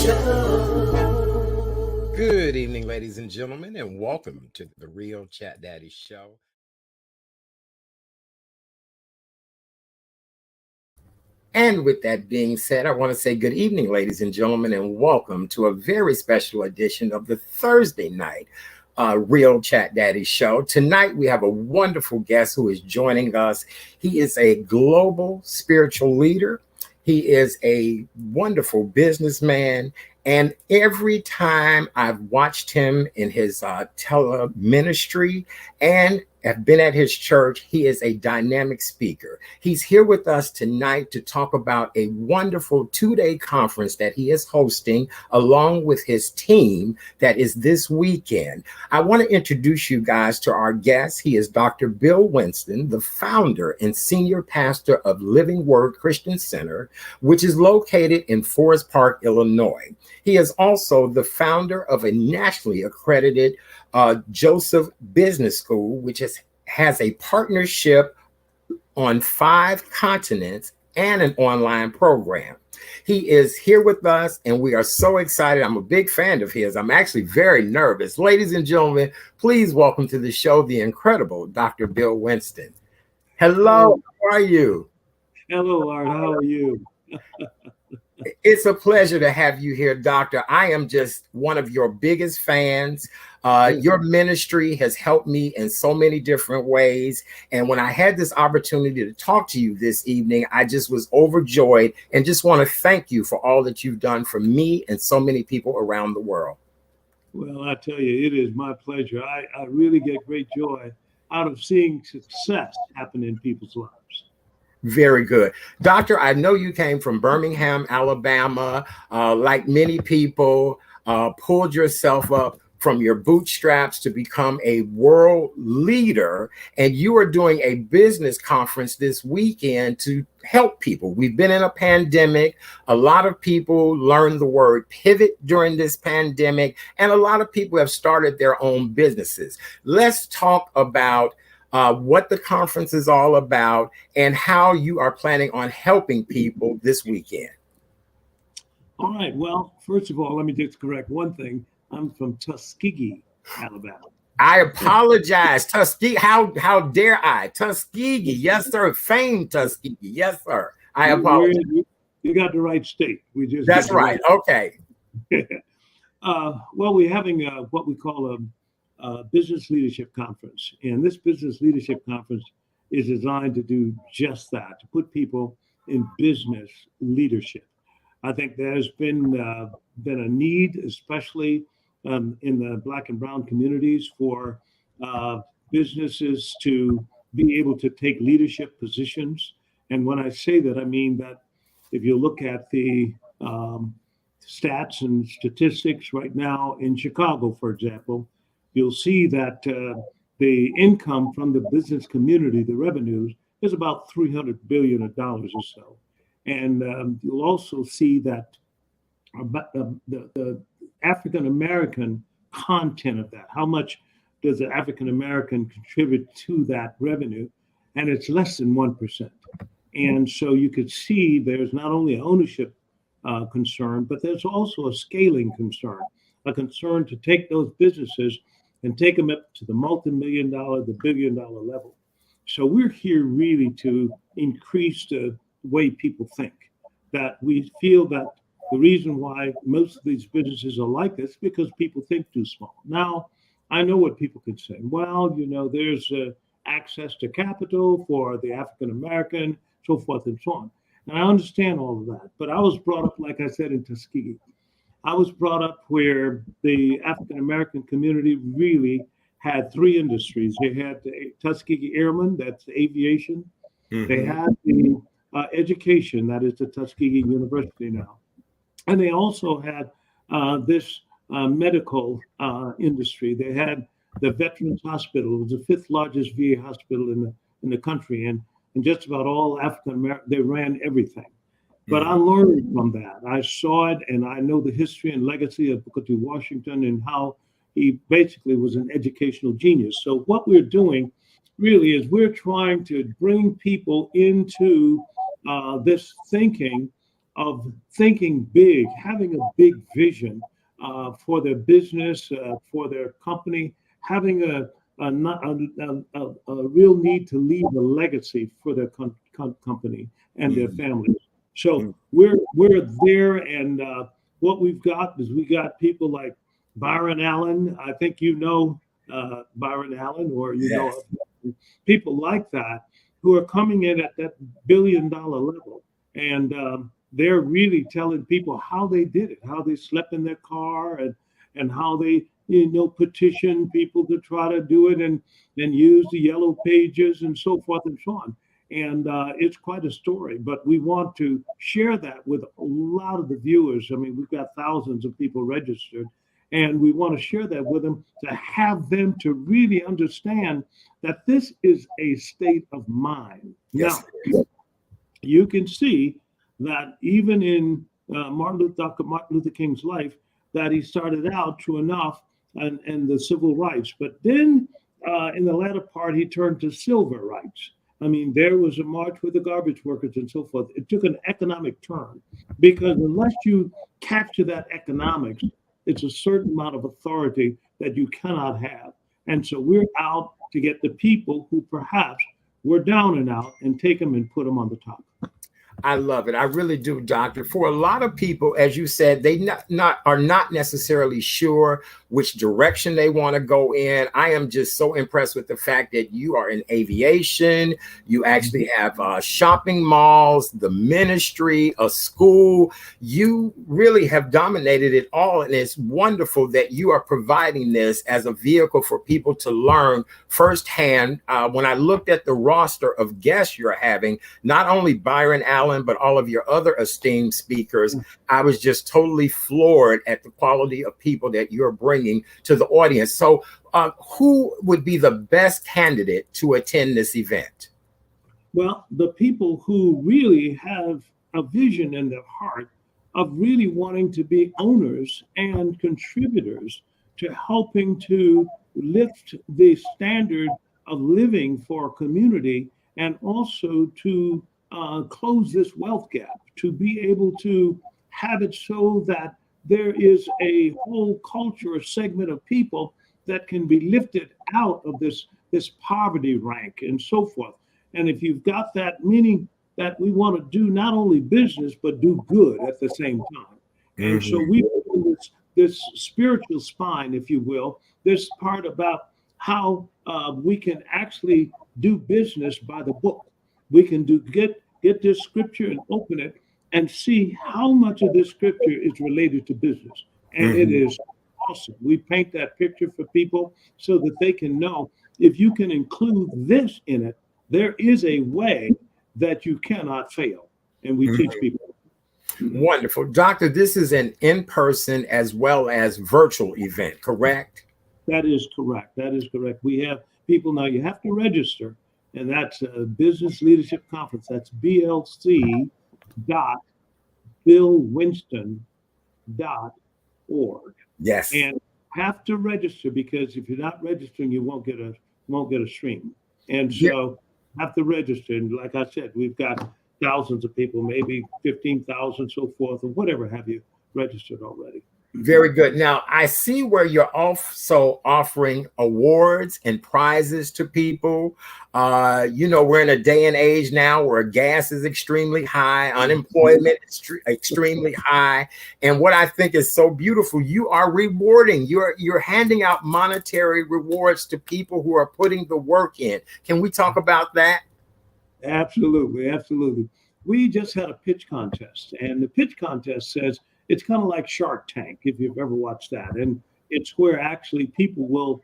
Show. Good evening, ladies and gentlemen, and welcome to the Real Chat Daddy Show. And with that being said, I want to say good evening, ladies and gentlemen, and welcome to a very special edition of the Thursday night Real Chat Daddy Show. Tonight, we have a wonderful guest who is joining us. He is a global spiritual leader. He is a wonderful businessman. And every time I've watched him in his tele ministry and have been at his church, he is a dynamic speaker. He's here with us tonight to talk about a wonderful 2-day conference that he is hosting along with his team that is this weekend. I want to introduce you guys to our guest. He is Dr. Bill Winston, the founder and senior pastor of Living Word Christian Center, which is located in Forest Park, Illinois. He is also the founder of a nationally accredited Joseph Business School, which has a partnership on 5 continents and an online program. He is here with us, and we are so excited. I'm a big fan of his. I'm actually very nervous. Ladies and gentlemen, please welcome to the show the incredible Dr. Bill Winston. Hello, how are you? Hello, Art. How are you? It's a pleasure to have you here, Doctor. I am just one of your biggest fans. Your ministry has helped me in so many different ways. And when I had this opportunity to talk to you this evening, I just was overjoyed and just want to thank you for all that you've done for me and so many people around the world. Well, I tell you, it is my pleasure. I really get great joy out of seeing success happen in people's lives. Very good. Doctor, I know you came from Birmingham, Alabama, like many people, pulled yourself up from your bootstraps to become a world leader. And you are doing a business conference this weekend to help people. We've been in a pandemic. A lot of people learned the word pivot during this pandemic, and a lot of people have started their own businesses. Let's talk about what the conference is all about and how you are planning on helping people this weekend. All right. Well, first of all, let me just correct one thing. I'm from Tuskegee, Alabama. I apologize. Tuskegee. How dare I? Tuskegee. Yes, sir. Famed Tuskegee. Yes, sir. I apologize. You got the right state. That's right. Okay. Well, we're having what we call a business leadership conference. And this business leadership conference is designed to do just that, to put people in business leadership. I think there's been a need, especially in the Black and Brown communities, for businesses to be able to take leadership positions. And when I say that, I mean that if you look at the stats and statistics right now in Chicago, for example, you'll see that the income from the business community, the revenues, is about $300 billion or so. And you'll also see that the African-American content of that, how much does the African-American contribute to that revenue? And it's less than 1%. And so you could see there's not only an ownership concern, but there's also a scaling concern, a concern to take those businesses and take them up to the multi-million-dollar, the billion-dollar level. So we're here really to increase the way people think, that we feel that the reason why most of these businesses are like this is because people think too small. Now, I know what people could say. Well, there's access to capital for the African-American, so forth and so on. And I understand all of that. But I was brought up, like I said, in Tuskegee. I was brought up where the African-American community really had 3 industries. They had the Tuskegee Airmen, that's aviation. Mm-hmm. They had the education, that is the Tuskegee University now. And they also had this medical industry. They had the Veterans Hospital. It was the 5th largest VA hospital in the country. And just about all African-American, they ran everything. But I learned from that. I saw it, and I know the history and legacy of Booker T. Washington and how he basically was an educational genius. So what we're doing really is we're trying to bring people into this thinking of thinking big, having a big vision for their business, for their company, having a real need to leave a legacy for their company and their families. So we're there, and what we've got is we got people like Byron Allen. I think you know Byron Allen, or you know people like that who are coming in at that billion-dollar level, and they're really telling people how they did it, how they slept in their car, and how they petition people to try to do it, and use the yellow pages and so forth and so on. And it's quite a story, but we want to share that with a lot of the viewers. I mean, we've got thousands of people registered, and we want to share that with them to have them to really understand that this is a state of mind. Yes. Now, you can see that even in Dr. Martin Luther King's life, that he started out true enough and the civil rights, but then in the latter part, he turned to civil rights. I mean, there was a march with the garbage workers and so forth. It took an economic turn because unless you capture that economics, it's a certain amount of authority that you cannot have. And so we're out to get the people who perhaps were down and out and take them and put them on the top. I love it. I really do, Doctor. For a lot of people, as you said, they are not necessarily sure which direction they want to go in. I am just so impressed with the fact that you are in aviation. You actually have shopping malls, the ministry, a school. You really have dominated it all. And it's wonderful that you are providing this as a vehicle for people to learn firsthand. When I looked at the roster of guests you're having, not only Byron Allen, but all of your other esteemed speakers, I was just totally floored at the quality of people that you're bringing to the audience. So who would be the best candidate to attend this event? Well, the people who really have a vision in their heart of really wanting to be owners and contributors to helping to lift the standard of living for a community, and also to close this wealth gap, to be able to have it so that there is a whole culture, a segment of people that can be lifted out of this poverty rank and so forth. And if you've got that, meaning that we want to do not only business, but do good at the same time. And so we this spiritual spine, if you will, this part about how we can actually do business by the book. We can get this scripture and open it and see how much of this scripture is related to business. And it is awesome. We paint that picture for people so that they can know if you can include this in it, there is a way that you cannot fail. And we teach people. Wonderful. Doctor, this is an in-person as well as virtual event, correct? That is correct. That is correct. We have people now, you have to register. And that's a Business Leadership Conference. That's blc.billwinston.org. Yes. And have to register, because if you're not registering, you won't get a stream. And so have to register. And like I said, we've got thousands of people, maybe 15,000, so forth, or whatever have you registered already. Very good. Now, I see where you're also offering awards and prizes to people. We're in a day and age now where gas is extremely high, unemployment is extremely high. And what I think is so beautiful, you are rewarding, you're handing out monetary rewards to people who are putting the work in. Can we talk about that? Absolutely. Absolutely. We just had a pitch contest, and the pitch contest says, it's kind of like Shark Tank, if you've ever watched that. And it's where actually people will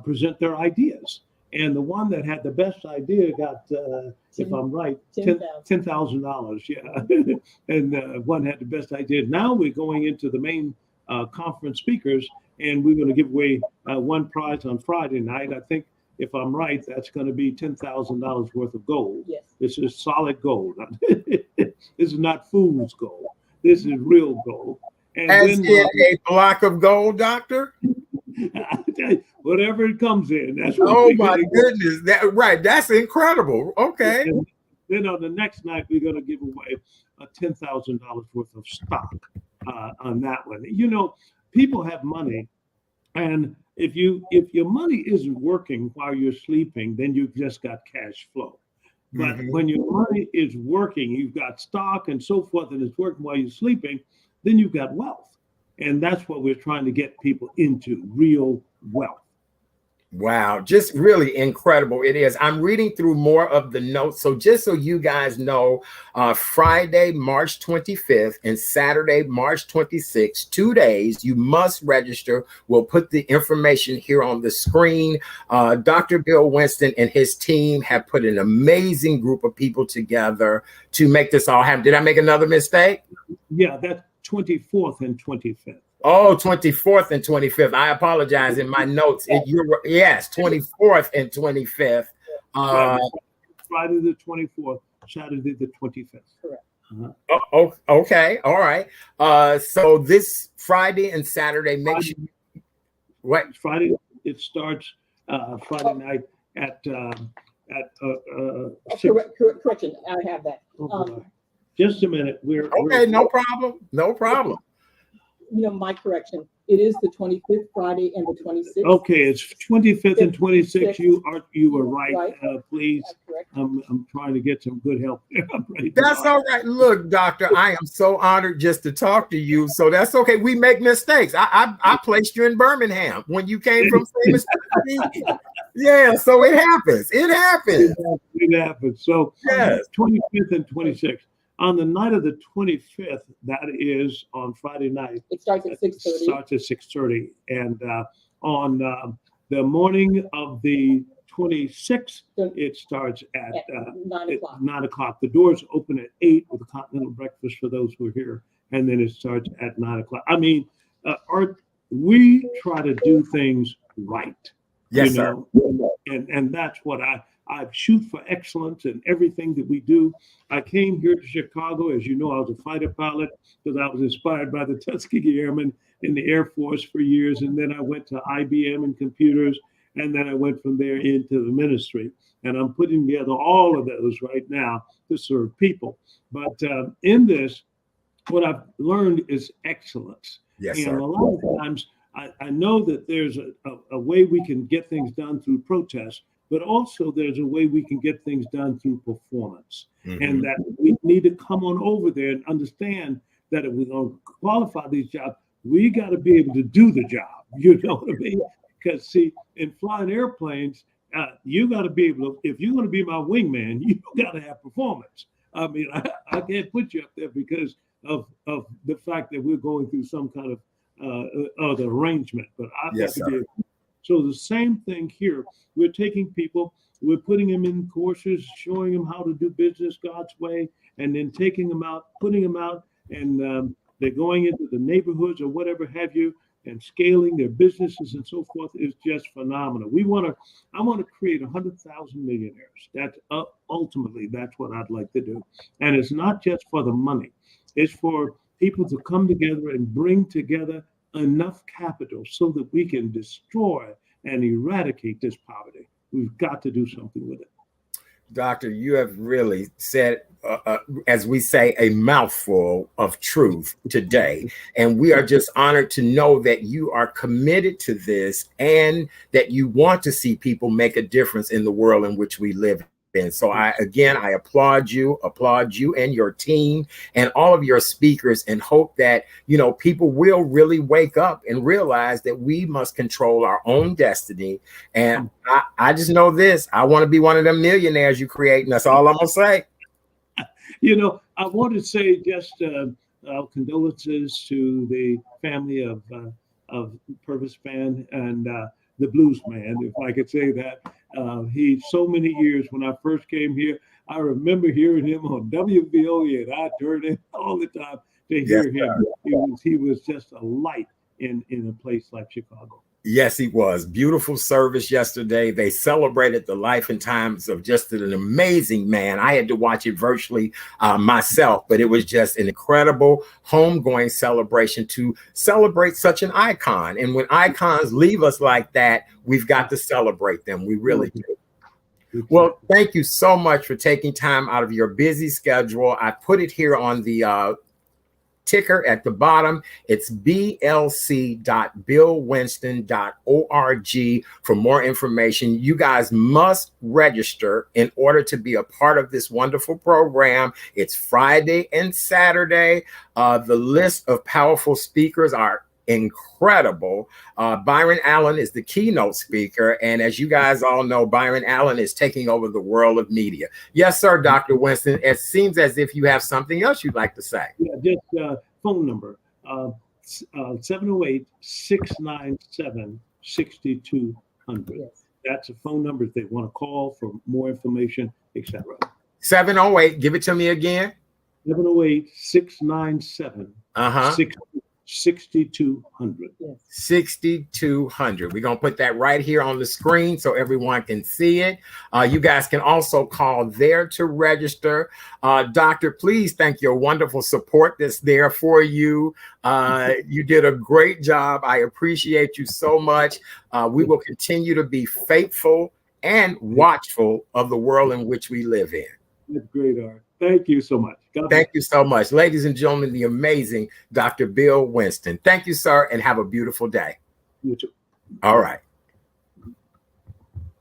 present their ideas. And the one that had the best idea got, if I'm right, $10,000. Yeah. And one had the best idea. Now we're going into the main conference speakers, and we're going to give away one prize on Friday night. I think, if I'm right, that's going to be $10,000 worth of gold. Yes. This is solid gold. This is not fool's gold. This is real gold. And as in a block of gold, Doctor? Whatever it comes in. That's what oh my goodness. That's incredible. Okay. Then on the next night, we're going to give away $10,000 worth of stock on that one. You know, people have money, and if your money isn't working while you're sleeping, then you've just got cash flow. But when your money is working, you've got stock and so forth, and it's working while you're sleeping, then you've got wealth. And that's what we're trying to get people into, real wealth. Wow, just really incredible it is. I'm reading through more of the notes. So just so you guys know, Friday, March 25th and Saturday, March 26th, 2 days, you must register. We'll put the information here on the screen. Dr. Bill Winston and his team have put an amazing group of people together to make this all happen. Did I make another mistake? Yeah, that's 24th and 25th. Oh, 24th and 25th. I apologize. In my notes, yes, 24th and 25th. Friday the 24th, Saturday the 25th. Correct. Okay. All right. So this Friday and Saturday, make sure. What? Friday, it starts Friday night at correction. I have that. Just a minute. No problem. No problem. You know, my correction. It is the 25th Friday and the 26th. Okay, it's 25th and 26th. You were right. Please, That's correct. I'm trying to get some good help. That's all right. Look, doctor, I am so honored just to talk to you. So that's okay. We make mistakes. I placed you in Birmingham when you came from famous. Yeah, so it happens. It happens. It happens. So yes. 25th and 26th. On the night of the 25th, that is on Friday night. It starts at 6:30. It starts at 6:30. And on the morning of the 26th, it starts at 9 o'clock. 9 o'clock. The doors open at 8 with a continental breakfast for those who are here. And then it starts at 9 o'clock. I mean, we try to do things right. Yes, sir. And that's what I shoot for excellence in everything that we do. I came here to Chicago. As you know, I was a fighter pilot because I was inspired by the Tuskegee Airmen in the Air Force for years. And then I went to IBM and computers. And then I went from there into the ministry. And I'm putting together all of those right now to serve people. But in this, what I've learned is excellence. Yes, and sir. a lot of times, I know that there's a way we can get things done through protest, but also there's a way we can get things done through performance. And that we need to come on over there and understand that if we're going to qualify these jobs, we got to be able to do the job. You know what I mean? Because see, in flying airplanes, you got to be able to, if you're going to be my wingman, you got to have performance. I mean, I can't put you up there because of the fact that we're going through some kind of the arrangement, but I've got to be able. So the same thing here. We're taking people, we're putting them in courses, showing them how to do business God's way, and then taking them out, putting them out, and they're going into the neighborhoods or whatever have you, and scaling their businesses and so forth is just phenomenal. I want to create 100,000 millionaires. That's ultimately that's what I'd like to do, and it's not just for the money. It's for people to come together and bring together enough capital so that we can destroy and eradicate this poverty. We've got to do something with it. Doctor, you have really said, as we say, a mouthful of truth today. And we are just honored to know that you are committed to this and that you want to see people make a difference in the world in which we live in. So I applaud you and your team and all of your speakers, and hope that, people will really wake up and realize that we must control our own destiny. And I just know this, I want to be one of them millionaires you create. And that's all I'm going to say. I want to say just condolences to the family of Purvis Man and the Blues Man, if I could say that. He, so many years when I first came here, I remember hearing him on WVOE, and I turned in all the time to hear him. He was just a light in a place like Chicago. Yes, he was. Beautiful service yesterday. They celebrated the life and times of just an amazing man. I had to watch it virtually myself, but it was just an incredible homegoing celebration to celebrate such an icon. And when icons leave us like that, we've got to celebrate them. We really do. Well, thank you so much for taking time out of your busy schedule. I put it here on the ticker at the bottom. It's blc.billwinston.org for more information. You guys must register in order to be a part of this wonderful program. It's Friday and Saturday. The list of powerful speakers are incredible. Byron Allen is the keynote speaker. And as you guys all know, Byron Allen is taking over the world of media. Yes, sir, Dr. Winston. It seems as if you have something else you'd like to say. Yeah, just phone number 708-697-6200. Yes. That's a phone number if they want to call for more information, etc. 708, give it to me again. 708-697 6200. Yes. 6200. We're going to put that right here on the screen so everyone can see it. You guys can also call there to register. Doctor, please thank your wonderful support that's there for you. You did a great job. I appreciate you so much. We will continue to be faithful and watchful of the world in which we live in. That's great, Art. Thank you so much. Thank you so much. Ladies and gentlemen, the amazing Dr. Bill Winston. Thank you, sir, and have a beautiful day. You too. All right.